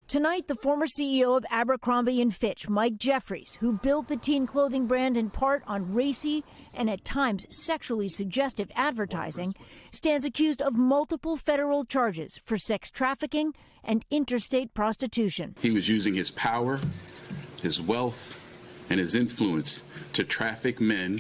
Tonight, the former CEO of Abercrombie Fitch, Mike Jeffries, who built the teen clothing brand in part on racy and at times sexually suggestive advertising, stands accused of multiple federal charges for sex trafficking and interstate prostitution. He was using his power, his wealth, and his influence to traffic men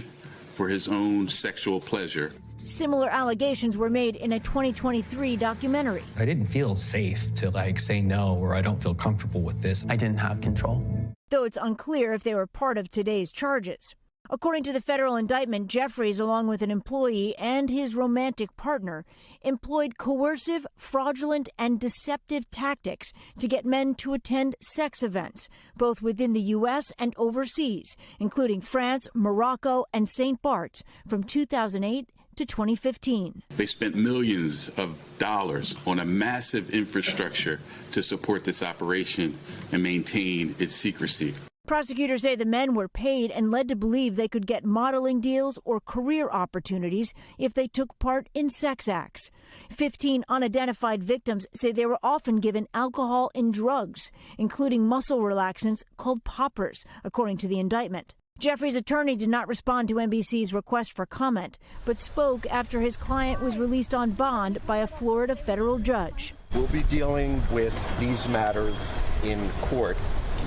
for his own sexual pleasure. Similar allegations were made in a 2023 documentary. I didn't feel safe to say no, or I don't feel comfortable with this. I didn't have control. Though it's unclear if they were part of today's charges. According to the federal indictment, Jeffries, along with an employee and his romantic partner, employed coercive, fraudulent, and deceptive tactics to get men to attend sex events, both within the U.S. and overseas, including France, Morocco, and St. Bart's from 2008 to 2015. They spent millions of dollars on a massive infrastructure to support this operation and maintain its secrecy. Prosecutors say the men were paid and led to believe they could get modeling deals or career opportunities if they took part in sex acts. 15 unidentified victims say they were often given alcohol and drugs, including muscle relaxants called poppers, according to the indictment. Jeffries' attorney did not respond to NBC's request for comment, but spoke after his client was released on bond by a Florida federal judge. We'll be dealing with these matters in court,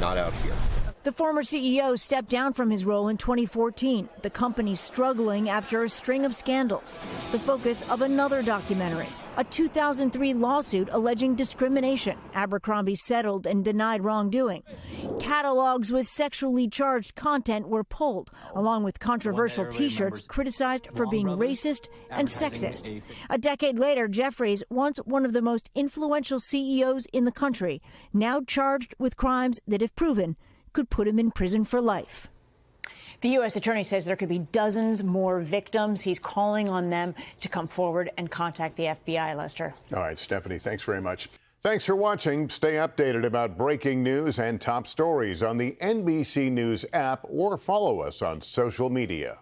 not out here. The former CEO stepped down from his role in 2014, the company struggling after a string of scandals, the focus of another documentary. A 2003 lawsuit alleging discrimination. Abercrombie settled and denied wrongdoing. Catalogs with sexually charged content were pulled, along with controversial T-shirts criticized for being racist and sexist. A decade later, Jeffries, once one of the most influential CEOs in the country, now charged with crimes that, if proven, could put him in prison for life. The U.S. attorney says there could be dozens more victims. He's calling on them to come forward and contact the FBI, Lester. All right, Stephanie, thanks very much. Thanks for watching. Stay updated about breaking news and top stories on the NBC News app or follow us on social media.